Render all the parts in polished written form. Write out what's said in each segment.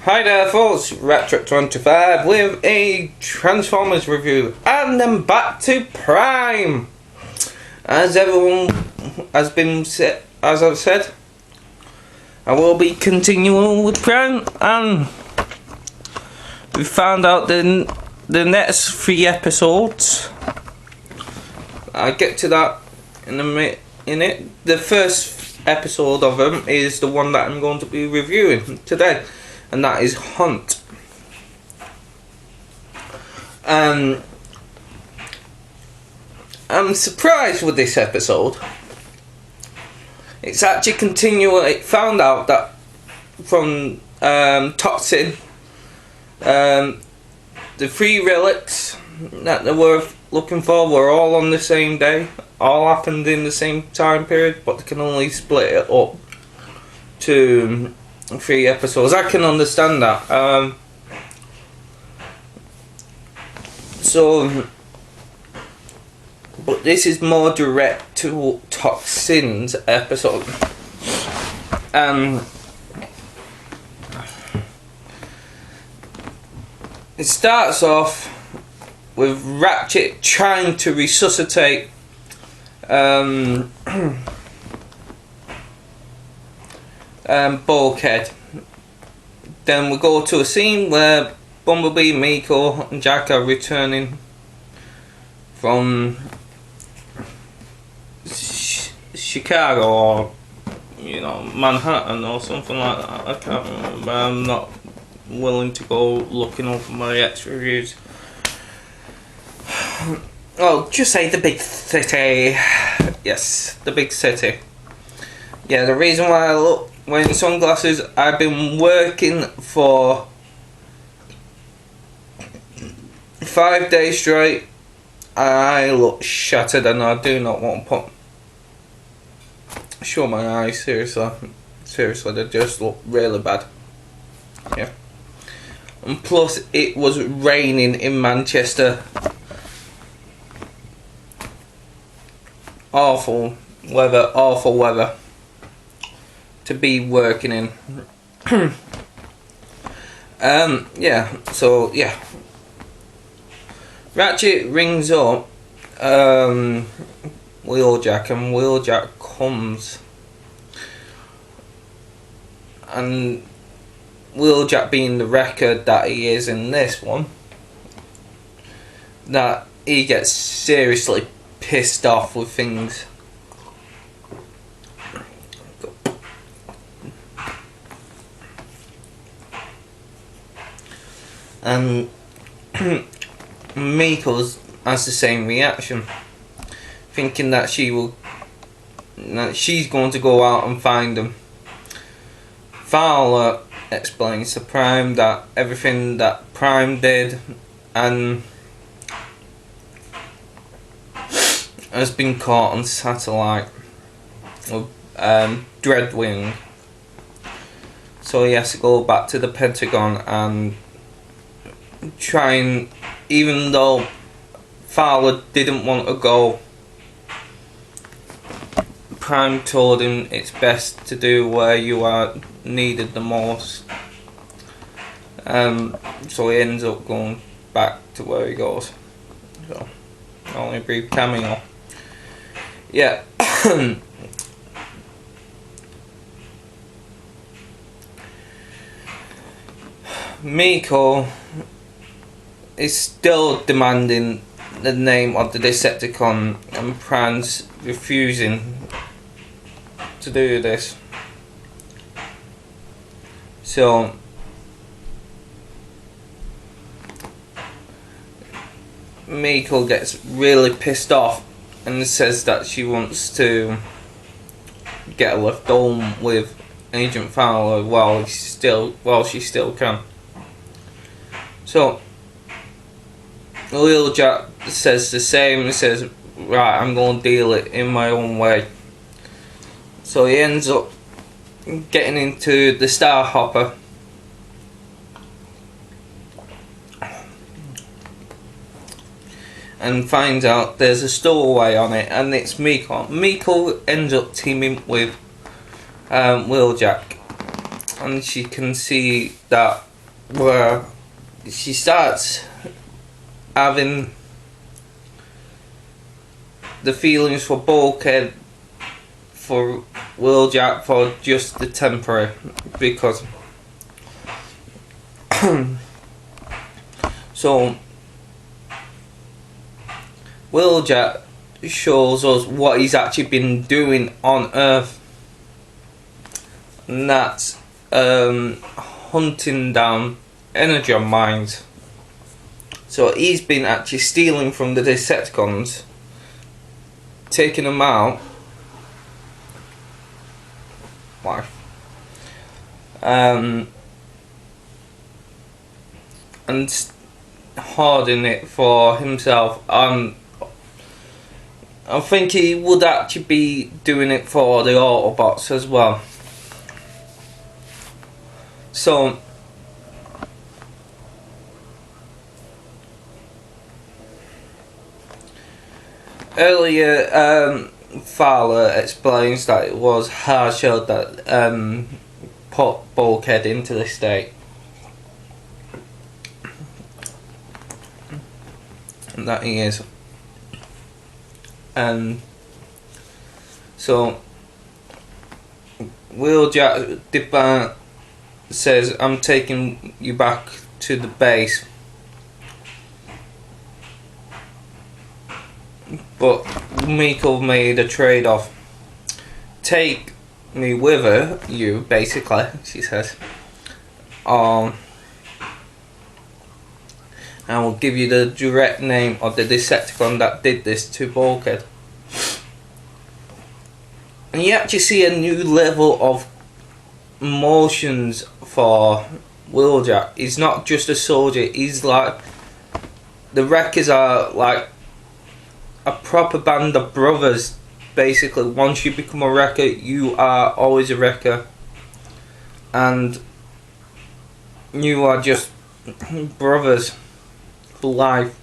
Hi there folks, Retro25 with a Transformers review, and then back to Prime. As everyone has been said, as I've said, I will be continuing with Prime, and we found out the next 3 episodes. I'll get to that in a minute. The first episode of them is the one that I'm going to be reviewing today, and that is Hunt. I'm surprised with this episode. It's actually continuing. It found out that from Toxin, the 3 relics that they were looking for were all on the same day, all happened in the same time period, but they can only split it up to 3 episodes. I can understand that. But this is more direct to Toxin's episode. It starts off with Ratchet trying to resuscitate Bulkhead. Then we go to a scene where Bumblebee, Miko and Jack are returning from Chicago, or Manhattan or something like that. I can't remember. I'm not willing to go looking over my X reviews. Oh, just say the big city. Yes, the big city. Yeah, the reason why I look wearing sunglasses, I've been working for 5 days straight. I look shattered, and I do not want to show my eyes. Seriously, they just look really bad. Yeah. And plus, it was raining in Manchester. Awful weather to be working in. Yeah. Ratchet rings up Wheeljack, and Wheeljack comes, and Wheeljack, being the record that he is in this one, that he gets seriously pissed off with things. And Miko has the same reaction, thinking that she's going to go out and find him. Fowler explains to Prime that everything that Prime did and has been caught on satellite with Dreadwing, so he has to go back to the Pentagon and try and, even though Fowler didn't want to go, Prime told him it's best to do where you are needed the most. So he ends up going back to where he goes. So, only a brief cameo. Yeah. Miko is still demanding the name of the Decepticon, and Prime's refusing to do this. So Miko gets really pissed off and says that she wants to get left home with Agent Fowler while she still can. So Wheeljack says the same. He says, right, I'm going to deal it in my own way. So he ends up getting into the Starhopper. And finds out there's a stowaway on it, and it's Miko. Miko ends up teaming with Wheeljack, and she can see that where she starts having the feelings for Bulkhead, for Wheeljack, for just the temporary, because so Wheeljack shows us what he's actually been doing on Earth, and that's hunting down Energon mines. So he's been actually stealing from the Decepticons, taking them out. Why? And hoarding it for himself. I think he would actually be doing it for the Autobots as well. So earlier, Fowler explains that it was Hardshell that put Bulkhead into the state, and that he is. So Wheeljack Defiant says, "I'm taking you back to the base." But Miko made a trade-off. "Take me with her, you," basically, she says. I will give you the direct name of the Decepticon that did this to Bulkhead. And you actually see a new level of emotions for Wheeljack. He's not just a soldier, he's like, the Wreckers are like a proper band of brothers. Basically, once you become a Wrecker, you are always a Wrecker, and you are just brothers for life,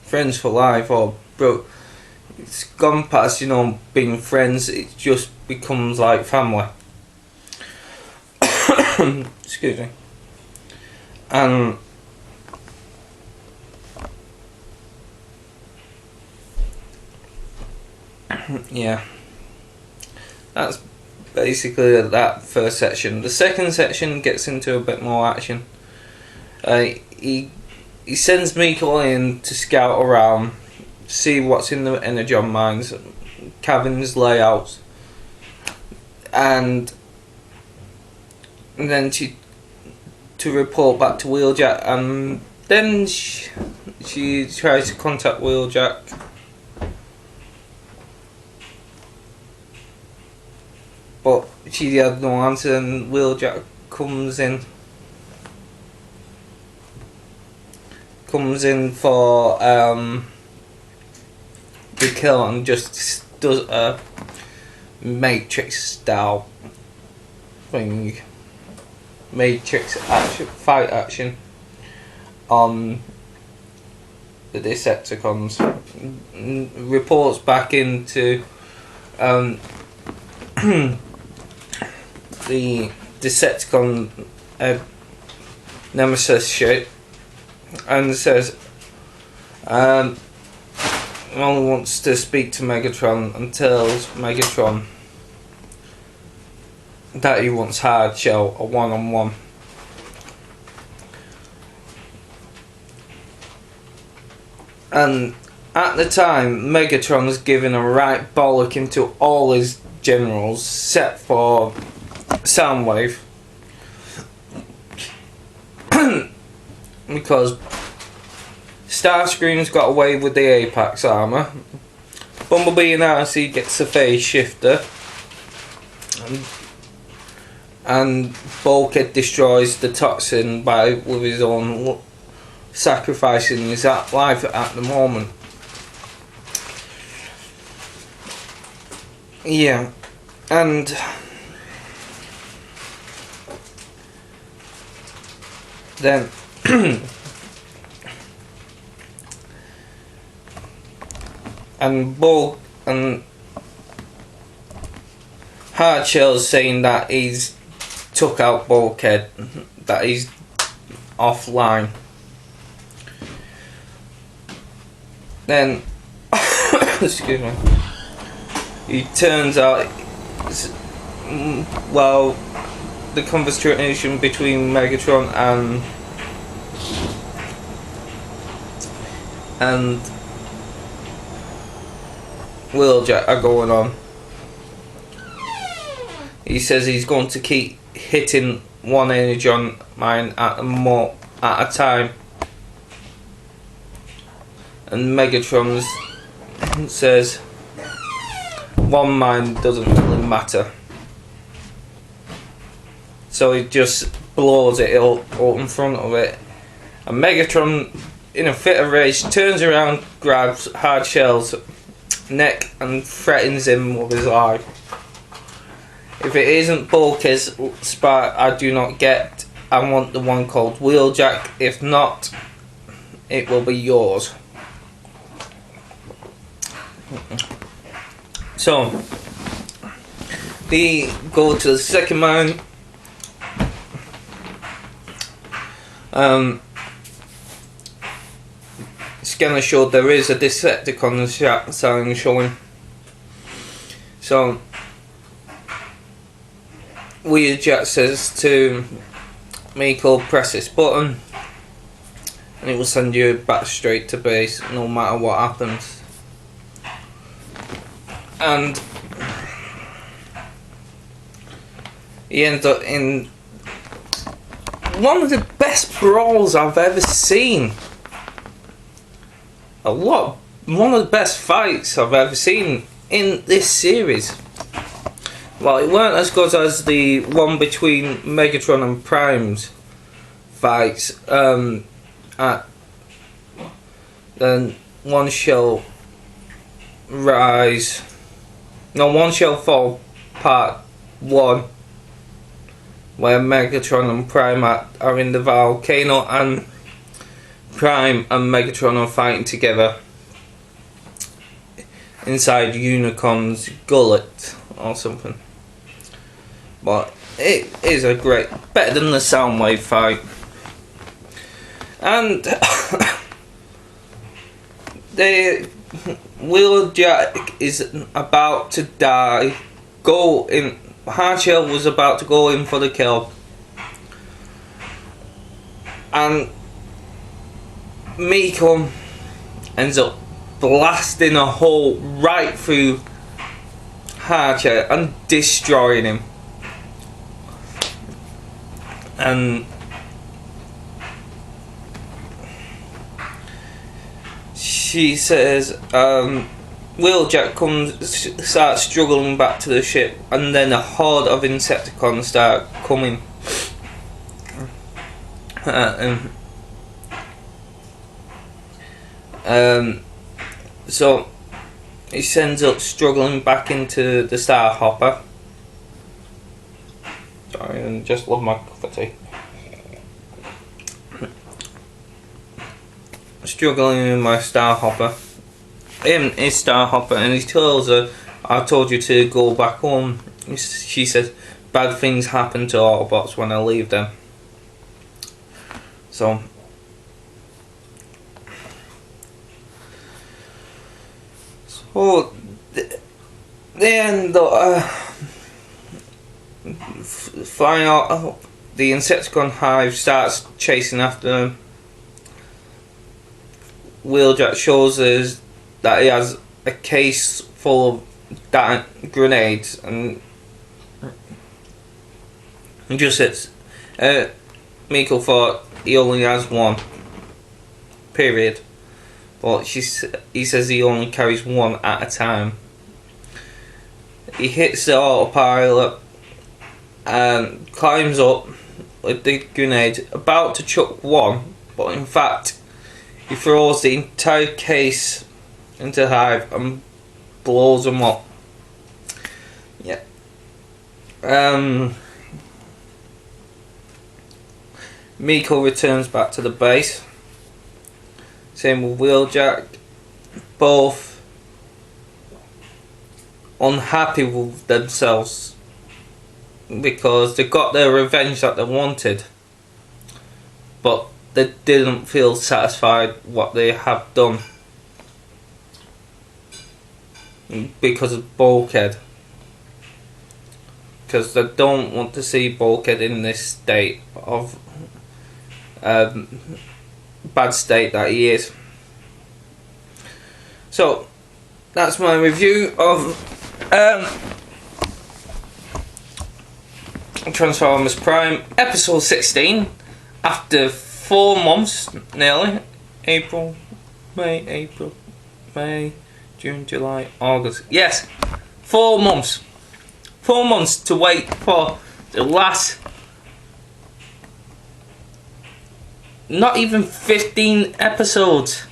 friends for life, or bro. It's gone past, being friends. It just becomes like family. Excuse me. And yeah, that's basically that first section. The second section gets into a bit more action. He sends Miko in to scout around, see what's in the Energon mines, cabins, layouts, and then to report back to Wheeljack, and then she tries to contact Wheeljack, but she had no answer, and Wheeljack comes in for the kill, and just does a Matrix style thing, Matrix fight action on the Decepticons. Reports back into the Decepticon Nemesis ship, and says only wants to speak to Megatron, and tells Megatron that he wants Hardshell a one-on-one. And at the time, Megatron's given a right bollocking to all his generals, except for Soundwave, because Starscream's got away with the Apex armor. Bumblebee and RC gets the phase shifter, and Bulkhead destroys the toxin with his own, sacrificing his life at the moment. Yeah, and then and Hardshell's saying that he's took out Bulkhead, that he's offline. Then, excuse me, it turns out, well, the conversation between Megatron and Wheeljack are going on. He says he's going to keep hitting one energon mine at a time, and Megatron says one mine doesn't really matter, so he just blows it up in front of it, and Megatron, in a fit of rage, turns around, grabs Hardshell's neck and threatens him with his life. If it isn't Bulkhead's spark I do not get, I want the one called Wheeljack. If not, it will be yours. So, they go to the second mine. Scanner showed there is a Decepticon sign showing. So, Wheeljack says to Miko, press this button and it will send you back straight to base no matter what happens. And he ends up in one of the best brawls I've ever seen. One of the best fights I've ever seen in this series. Well, it weren't as good as the one between Megatron and Prime's fights. At then One Shell Rise. No, One Shell Fall Part 1. Where Megatron and Prime are in the volcano and Prime and Megatron are fighting together inside Unicorn's gullet or something. But it is a great, better than the Soundwave fight. And the Wheeljack is about to die. Hardshell was about to go in for the kill, and Miko ends up blasting a hole right through Hardshell and destroying him. And she says Wheeljack starts struggling back to the ship, and then a horde of Insecticons start coming. So he ends up struggling back into the Starhopper. Sorry, I just love my coffee. Struggling in my Starhopper. In his Starhopper, and he tells her, I told you to go back home. She says, bad things happen to Autobots when I leave them. So they end up flying out. The Insecticon hive starts chasing after them. Wheeljack shows us that he has a case full of grenades, and just hits. Miko thought he only has one. Period. But he says he only carries one at a time. He hits the autopilot and climbs up with the grenade, about to chuck one, but in fact he throws the entire case into the hive and blows them up. Yeah. Miko returns back to the base. Same with Wheeljack. Both unhappy with themselves because they got their revenge that they wanted, but they didn't feel satisfied what they have done because of Bulkhead. Because they don't want to see Bulkhead in this state of bad state that he is. So that's my review of Transformers Prime episode 16 after 4 months nearly. April, May, June, July, August. Yes, 4 months. 4 months to wait for the last, not even 15 episodes.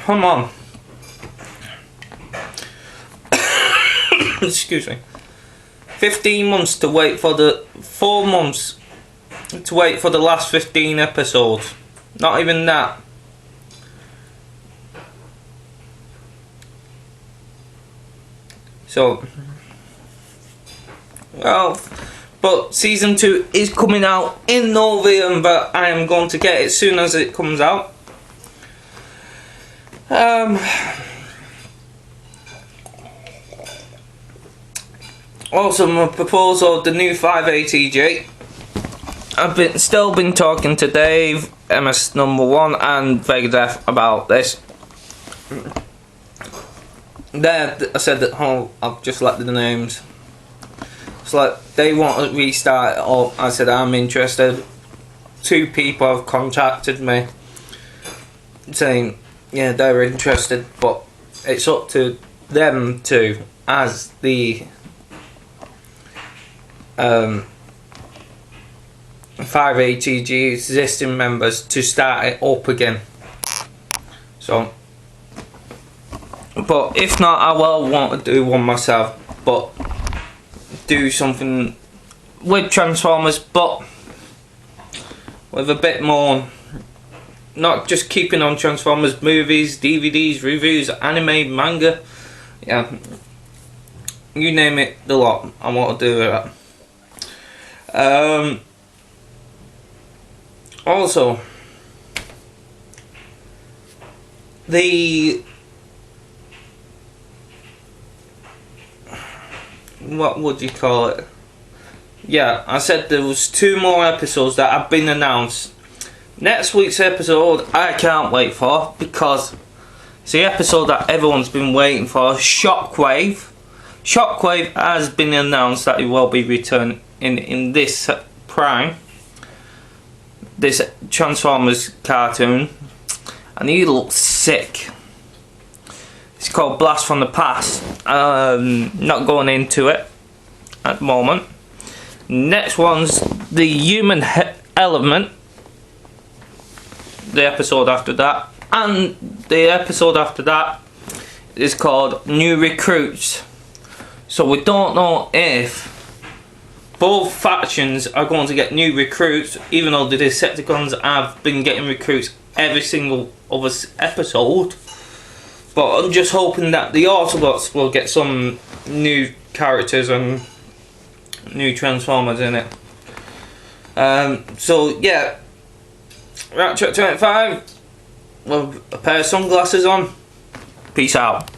Come on. Excuse me. 15 months to wait for the 4 months to wait for the last 15 episodes. Not even that. So, well, but season 2 is coming out in November. I am going to get it as soon as it comes out. Also, my proposal of the new 5ATG. I've still been talking to Dave, MS number 1, and Vegadeath about this. I said that I've just let the names. It's like they want to restart it up. I said I'm interested. 2 people have contacted me saying yeah they're interested, but it's up to them to, as the 5ATG existing members, to start it up again. So, but if not, I will want to do one myself, but do something with Transformers, but with a bit more, not just keeping on Transformers movies, DVDs, reviews, anime, manga, yeah, you name it, the lot. I want to do that. Also, what would you call it? Yeah, I said there was 2 more episodes that have been announced. Next week's episode I can't wait for, because it's the episode that everyone's been waiting for. Shockwave. Shockwave has been announced that he will be returning in this Prime, this Transformers cartoon, and he looks sick. It's called Blast from the Past. Not going into it at the moment. Next one's the Human Element, the episode after that, and the episode after that is called New Recruits. So we don't know if both factions are going to get new recruits, even though the Decepticons have been getting recruits every single other episode. But I'm just hoping that the Autobots will get some new characters and new Transformers in it. So yeah, Ratchet 25 with a pair of sunglasses on. Peace out.